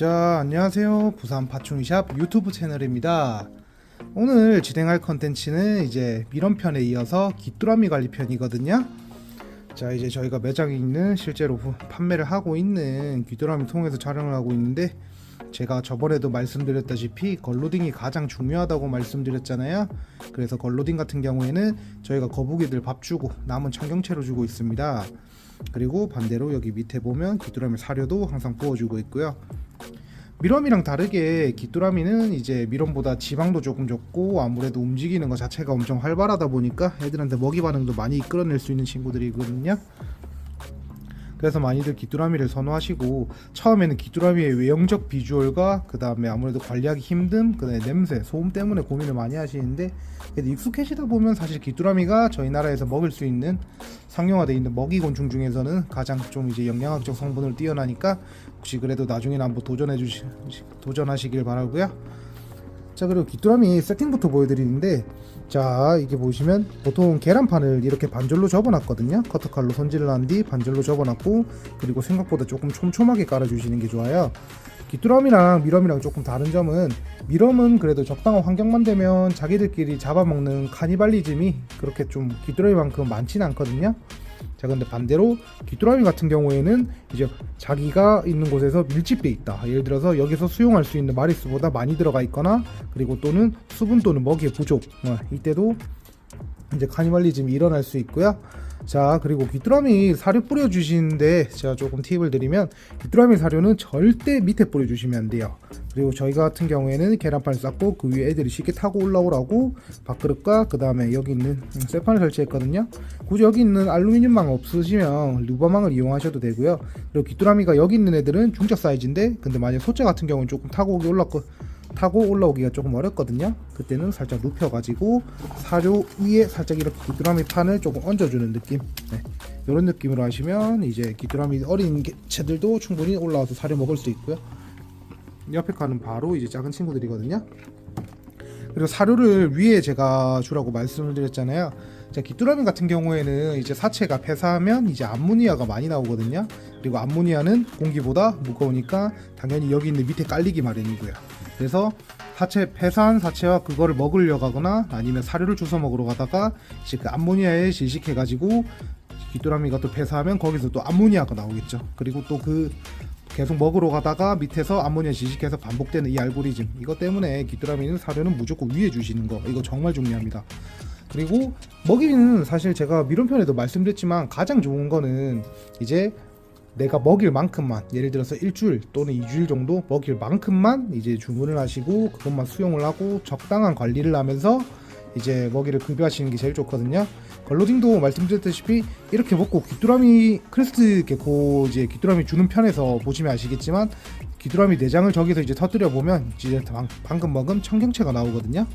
자, 안녕하세요. 부산 파충류샵 유튜브 채널입니다. 오늘 진행할 컨텐츠는 이제 밀원편에 이어서 귀뚜라미 관리 편이거든요. 자, 이제 저희가 매장에 있는 실제로 판매를 하고 있는 귀뚜라미 통해서 촬영을 하고 있는데, 제가 저번에도 말씀드렸다시피 걸로딩이 가장 중요하다고 말씀드렸잖아요. 그래서 걸로딩 같은 경우에는 저희가 거북이들 밥 주고 남은 청경채로 주고 있습니다. 그리고 반대로 여기 밑에 보면 귀뚜라미 사료도 항상 부어주고 있고요. 밀웜이랑 다르게 귀뚜라미는 이제 밀웜보다 지방도 조금 적고 아무래도 움직이는 것 자체가 엄청 활발하다 보니까 애들한테 먹이 반응도 많이 이끌어낼 수 있는 친구들이거든요. 그래서 많이들 귀뚜라미를 선호하시고, 처음에는 귀뚜라미의 외형적 비주얼과 그 다음에 아무래도 관리하기 힘듦, 그 다음에 냄새, 소음 때문에 고민을 많이 하시는데, 그래도 익숙해지다 보면 사실 귀뚜라미가 저희 나라에서 먹을 수 있는 상용화되어 있는 먹이곤충 중에서는 가장 좀 이제 영양학적 성분을 뛰어나니까 혹시 그래도 나중에는 한번 도전하시길 바라고요. 자, 그리고 귀뚜라미 세팅부터 보여드리는데, 자, 이게 보시면 보통 계란판을 이렇게 반절로 접어놨거든요. 커터칼로 손질을 한 뒤 반절로 접어놨고, 그리고 생각보다 조금 촘촘하게 깔아주시는 게 좋아요. 귀뚜라미랑 밀웜이랑 조금 다른 점은, 밀웜은 그래도 적당한 환경만 되면 자기들끼리 잡아먹는 카니발리즘이 그렇게 좀 귀뚜라미만큼 많지는 않거든요. 자, 근데 반대로 귀뚜라미 같은 경우에는 이제 자기가 있는 곳에서 밀집돼 있다, 예를 들어서 여기서 수용할 수 있는 마리수보다 많이 들어가 있거나, 그리고 또는 수분 또는 먹이의 부족, 이때도 이제 카니발리즘이 일어날 수 있고요. 자, 그리고 귀뚜라미 사료 뿌려주시는데 제가 조금 팁을 드리면, 귀뚜라미 사료는 절대 밑에 뿌려주시면 안 돼요. 그리고 저희 같은 경우에는 계란판을 쌓고 그 위에 애들이 쉽게 타고 올라오라고 밥그릇과 그 다음에 여기 있는 쇠판을 설치했거든요. 굳이 여기 있는 알루미늄망 없으시면 루버망을 이용하셔도 되고요. 그리고 귀뚜라미가 여기 있는 애들은 중작 사이즈인데, 근데 만약 소자 같은 경우는 조금 타고 올라오기가 조금 어렵거든요. 그때는 살짝 눕혀가지고 사료 위에 살짝 이렇게 귀뚜라미 판을 조금 얹어주는 느낌, 이런 느낌으로 하시면 이제 귀뚜라미 어린 개체들도 충분히 올라와서 사료 먹을 수 있고요. 옆에 칸은 바로 이제 작은 친구들이거든요. 그리고 사료를 위에 제가 주라고 말씀을 드렸잖아요. 자, 귀뚜라미 같은 경우에는 이제 사체가 폐사하면 이제 암모니아가 많이 나오거든요. 그리고 암모니아는 공기보다 무거우니까 당연히 여기 있는 밑에 깔리기 마련이고요. 그래서 폐사한 사체와 그거를 먹으려 가거나 아니면 사료를 주워 먹으러 가다가 이제 그 암모니아에 질식해 가지고 귀뚜라미가 또 폐사하면 거기서 또 암모니아가 나오겠죠. 그리고 또 그 계속 먹으러 가다가 밑에서 암모니아 질식해서 반복되는 이 알고리즘, 이것 때문에 귀뚜라미는 사료는 무조건 위에 주시는 거, 이거 정말 중요합니다. 그리고 먹이는 사실 제가 밀원편에도 말씀드렸지만 가장 좋은 거는 이제 내가 먹일 만큼만, 예를 들어서 일주일 또는 2주일 정도 먹일 만큼만 이제 주문을 하시고 그것만 수용을 하고 적당한 관리를 하면서 이제 먹이를 급여하시는 게 제일 좋거든요. 걸로딩도 말씀드렸다시피 이렇게 먹고 귀뚜라미 크레스트 게코 이제 귀뚜라미 주는 편에서 보시면 아시겠지만, 귀뚜라미 내장을 저기서 이제 터뜨려 보면 이제 방금 먹은 청경채가 나오거든요.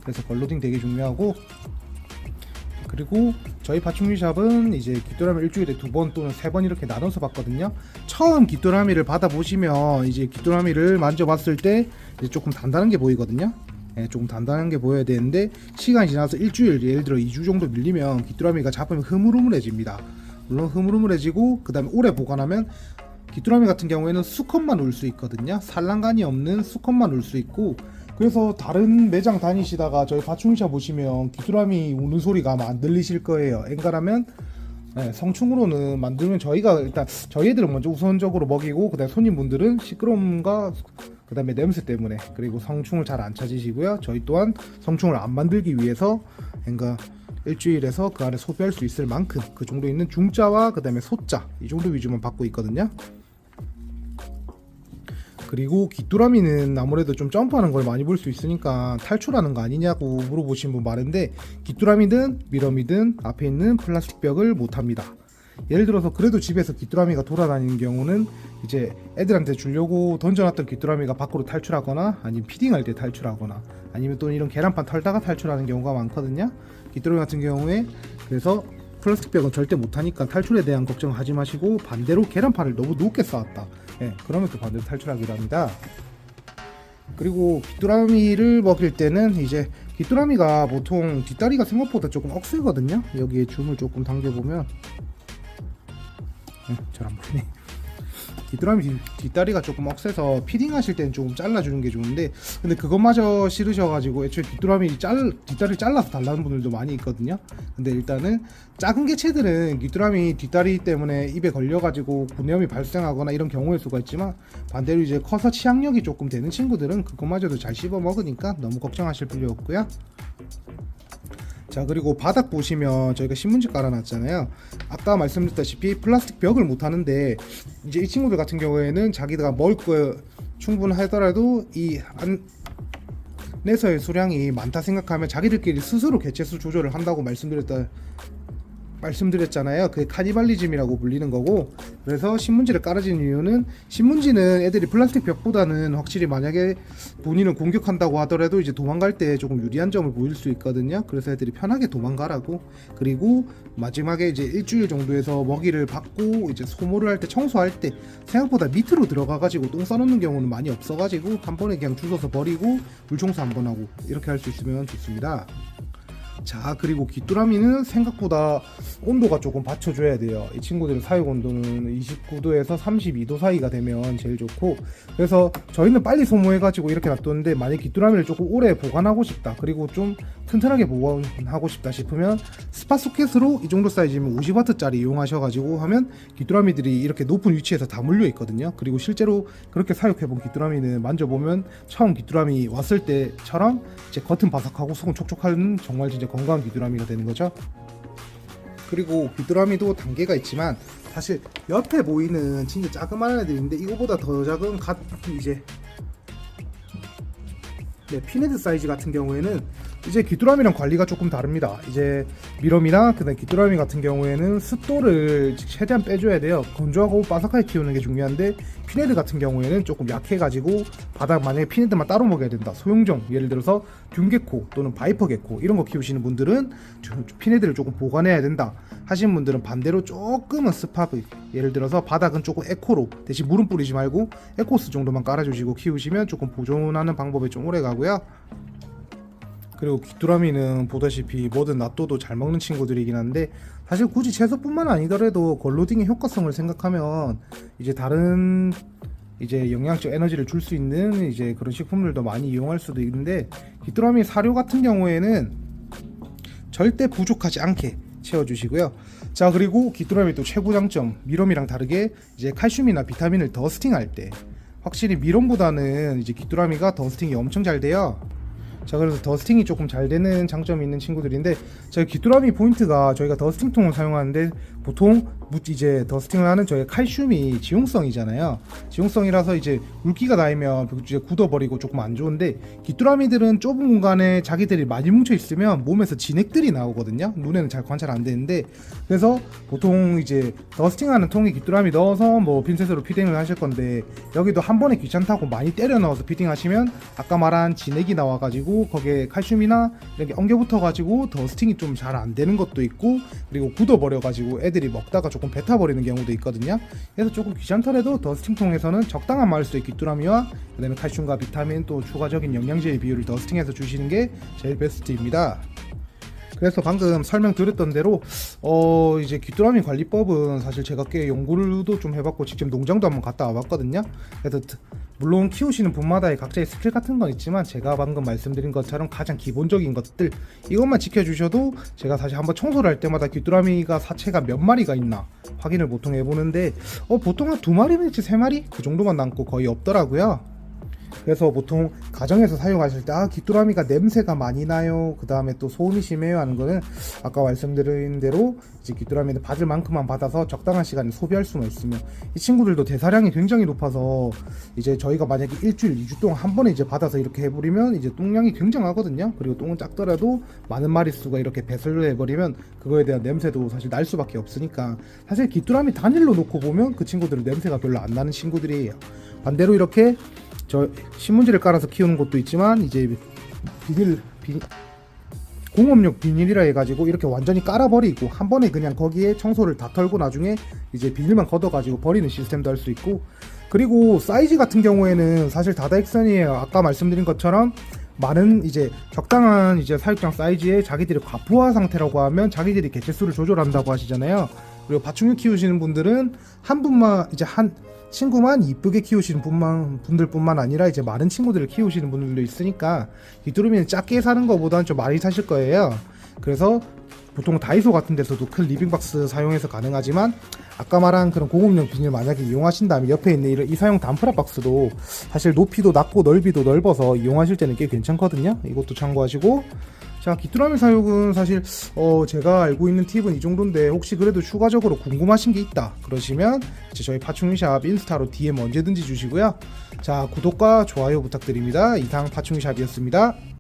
그래서 걸로딩 되게 중요하고, 그리고 저희 파충류샵은 이제 귀뚜라미 일주일에 2번 또는 3번 이렇게 나눠서 받거든요. 처음 귀뚜라미를 받아보시면 이제 귀뚜라미를 만져봤을 때 이제 조금 단단한 게 보이거든요. 조금 단단한 게 보여야 되는데, 시간이 지나서 일주일, 예를 들어 2주 정도 밀리면 귀뚜라미가 잡으면 흐물흐물해집니다. 물론 흐물흐물해지고, 그 다음에 오래 보관하면 귀뚜라미 같은 경우에는 수컷만 울 수 있거든요. 산란관이 없는 수컷만 울 수 있고, 그래서 다른 매장 다니시다가 저희 파충류샵 보시면 귀뚜라미 우는 소리가 아마 안 들리실 거예요. 엔간하면 성충으로는 만들면 저희가 일단 저희 애들은 먼저 우선적으로 먹이고, 그 다음에 손님분들은 시끄러움과 그 다음에 냄새 때문에, 그리고 성충을 잘 안 찾으시고요. 저희 또한 성충을 안 만들기 위해서 그러니까 일주일에서 그 안에 소비할 수 있을 만큼 그 정도 있는 중자와 그 다음에 소자 이 정도 위주만 받고 있거든요. 그리고 귀뚜라미는 아무래도 좀 점프하는 걸 많이 볼 수 있으니까 탈출하는 거 아니냐고 물어보신 분 많은데, 귀뚜라미든 밀웜이든 앞에 있는 플라스틱 벽을 못합니다. 예를 들어서 그래도 집에서 귀뚜라미가 돌아다니는 경우는 이제 애들한테 주려고 던져놨던 귀뚜라미가 밖으로 탈출하거나, 아니면 피딩할 때 탈출하거나, 아니면 또 이런 계란판 털다가 탈출하는 경우가 많거든요. 귀뚜라미 같은 경우에 그래서 플라스틱 벽은 절대 못하니까 탈출에 대한 걱정하지 마시고, 반대로 계란판을 너무 높게 쌓았다, 그러면 또 반대로 탈출하기로 합니다. 그리고 귀뚜라미를 먹일 때는 이제 귀뚜라미가 보통 뒷다리가 생각보다 조금 억세거든요. 여기에 줌을 조금 당겨보면 잘 안 보이네. 귀뚜라미 뒷다리가 조금 억세서 피딩하실 때는 조금 잘라주는 게 좋은데, 근데 그것마저 싫으셔가지고 애초에 뒷다리를 잘라서 달라는 분들도 많이 있거든요. 근데 일단은 작은 개체들은 귀뚜라미 뒷다리 때문에 입에 걸려가지고 구내염이 발생하거나 이런 경우일 수가 있지만, 반대로 이제 커서 치약력이 조금 되는 친구들은 그것마저도 잘 씹어 먹으니까 너무 걱정하실 필요 없고요. 자, 그리고 바닥 보시면 저희가 신문지 깔아놨잖아요. 아까 말씀드렸다시피 플라스틱 벽을 못 하는데, 이제 이 친구들 같은 경우에는 자기가 먹을 거 충분하더라도 이 안에서의 수량이 많다 생각하면 자기들끼리 스스로 개체수 조절을 한다고 말씀드렸잖아요. 그게 카니발리즘이라고 불리는 거고, 그래서 신문지를 깔아진 이유는, 신문지는 애들이 플라스틱 벽보다는 확실히 만약에 본인을 공격한다고 하더라도 이제 도망갈 때 조금 유리한 점을 보일 수 있거든요. 그래서 애들이 편하게 도망가라고. 그리고 마지막에 이제 일주일 정도에서 먹이를 받고 이제 소모를 할 때, 청소할 때 생각보다 밑으로 들어가 가지고 똥 싸놓는 경우는 많이 없어 가지고 한 번에 그냥 주워서 버리고 물청소 한 번 하고 이렇게 할 수 있으면 좋습니다. 자, 그리고 귀뚜라미는 생각보다 온도가 조금 받쳐줘야 돼요. 이 친구들의 사육 온도는 29도에서 32도 사이가 되면 제일 좋고, 그래서 저희는 빨리 소모해가지고 이렇게 놔뒀는데, 만약 귀뚜라미를 조금 오래 보관하고 싶다, 그리고 좀 튼튼하게 보관하고 싶다 싶으면 스팟 소켓으로 이 정도 사이즈면 50W짜리 이용하셔가지고 하면 귀뚜라미들이 이렇게 높은 위치에서 다 물려 있거든요. 그리고 실제로 그렇게 사육해본 귀뚜라미는 만져보면 처음 귀뚜라미 왔을 때처럼 이제 겉은 바삭하고 속은 촉촉한 정말 진짜 건강한 귀뚜라미가 되는 거죠. 그리고 귀뚜라미도 단계가 있지만, 사실 옆에 보이는 진짜 자그마한 애들인데 이거보다 더 작은 이제 피네드 사이즈 같은 경우에는 이제 귀뚜라미랑 관리가 조금 다릅니다. 이제 미럼이나 그다음 귀뚜라미 같은 경우에는 습도를 최대한 빼줘야 돼요. 건조하고 바삭하게 키우는 게 중요한데, 피네드 같은 경우에는 조금 약해가지고 바닥 만약에 피네드만 따로 먹여야 된다, 소형종 예를 들어서 균게코 또는 바이퍼 게코 이런 거 키우시는 분들은 피네드를 조금 보관해야 된다 하시는 분들은 반대로 조금은 스파브, 예를 들어서 바닥은 조금 에코로, 대신 물은 뿌리지 말고 에코스 정도만 깔아주시고 키우시면 조금 보존하는 방법이 좀 오래 가고요. 그리고 귀뚜라미는 보다시피 뭐든 놔둬도 잘 먹는 친구들이긴 한데, 사실 굳이 채소뿐만 아니더라도 걸로딩의 효과성을 생각하면 이제 다른 이제 영양적 에너지를 줄 수 있는 이제 그런 식품들도 많이 이용할 수도 있는데, 귀뚜라미 사료 같은 경우에는 절대 부족하지 않게 채워주시고요. 자, 그리고 귀뚜라미 또 최고 장점, 미럼이랑 다르게 이제 칼슘이나 비타민을 더스팅할 때 확실히 미럼보다는 이제 귀뚜라미가 더스팅이 엄청 잘 돼요. 자, 그래서 더스팅이 조금 잘 되는 장점이 있는 친구들인데, 저희 귀뚜라미 포인트가 저희가 더스팅통을 사용하는데, 보통 이제 더스팅을 하는 저희 칼슘이 지용성이잖아요. 지용성이라서 이제 물기가 닿으면 이제 굳어버리고 조금 안 좋은데, 귀뚜라미들은 좁은 공간에 자기들이 많이 뭉쳐 있으면 몸에서 진액들이 나오거든요. 눈에는 잘 관찰 안 되는데, 그래서 보통 이제 더스팅하는 통에 귀뚜라미 넣어서 뭐 핀셋으로 피딩을 하실 건데, 여기도 한 번에 귀찮다고 많이 때려 넣어서 피딩 하시면 아까 말한 진액이 나와가지고 거기에 칼슘이나 이렇게 엉겨 붙어가지고 더스팅이 좀 잘 안 되는 것도 있고, 그리고 굳어버려가지고 애들이 먹다가 조금 뱉어버리는 경우도 있거든요. 그래서 조금 귀찮더라도 더스팅통에서는 적당한 마리수의 귀뚜라미와 그다음에 칼슘과 비타민 또 추가적인 영양제의 비율을 더스팅해서 주시는 게 제일 베스트입니다. 그래서 방금 설명드렸던 대로 이제 귀뚜라미 관리법은 사실 제가 꽤 연구도 좀 해봤고 직접 농장도 한번 갔다 와봤거든요. 그래서 물론 키우시는 분마다의 각자의 스킬 같은 건 있지만, 제가 방금 말씀드린 것처럼 가장 기본적인 것들 이것만 지켜주셔도, 제가 사실 한번 청소를 할 때마다 귀뚜라미가 사체가 몇 마리가 있나 확인을 보통 해보는데, 보통 한 2마리 내지 3마리 그 정도만 남고 거의 없더라고요. 그래서 보통 가정에서 사용하실 때 귀뚜라미가 냄새가 많이 나요, 그 다음에 또 소음이 심해요 하는 거는, 아까 말씀드린 대로 이제 귀뚜라미는 받을 만큼만 받아서 적당한 시간에 소비할 수만 있으면, 이 친구들도 대사량이 굉장히 높아서 이제 저희가 만약에 일주일 2주 동안 한 번에 이제 받아서 이렇게 해버리면 이제 똥량이 굉장하거든요. 그리고 똥은 작더라도 많은 마리수가 이렇게 배설을 해버리면 그거에 대한 냄새도 사실 날 수밖에 없으니까, 사실 귀뚜라미 단일로 놓고 보면 그 친구들은 냄새가 별로 안 나는 친구들이에요. 반대로 이렇게 저 신문지를 깔아서 키우는 것도 있지만, 이제 공업용 비닐이라 해가지고 이렇게 완전히 깔아버리고 한 번에 그냥 거기에 청소를 다 털고 나중에 이제 비닐만 걷어가지고 버리는 시스템도 할 수 있고, 그리고 사이즈 같은 경우에는 사실 다다익선이에요. 아까 말씀드린 것처럼 많은 이제 적당한 이제 사육장 사이즈에 자기들이 과부하 상태라고 하면 자기들이 개체수를 조절한다고 하시잖아요. 그리고 파충류 키우시는 분들은 한 분만 이제 한 친구만 이쁘게 키우시는 분들뿐만 아니라 이제 많은 친구들을 키우시는 분들도 있으니까 귀뚜라미는 작게 사는 것보다는 좀 많이 사실 거예요. 그래서 보통 다이소 같은 데서도 큰 리빙박스 사용해서 가능하지만 아까 말한 그런 고급용 비닐 만약에 이용하신다면 옆에 있는 이 사용 단프라 박스도 사실 높이도 낮고 넓이도 넓어서 이용하실 때는 꽤 괜찮거든요. 이것도 참고하시고, 자, 귀뚜라미 사육은 사실 제가 알고 있는 팁은 이 정도인데 혹시 그래도 추가적으로 궁금하신 게 있다 그러시면 이제 저희 파충류샵 인스타로 DM 언제든지 주시고요. 자, 구독과 좋아요 부탁드립니다. 이상 파충류샵이었습니다.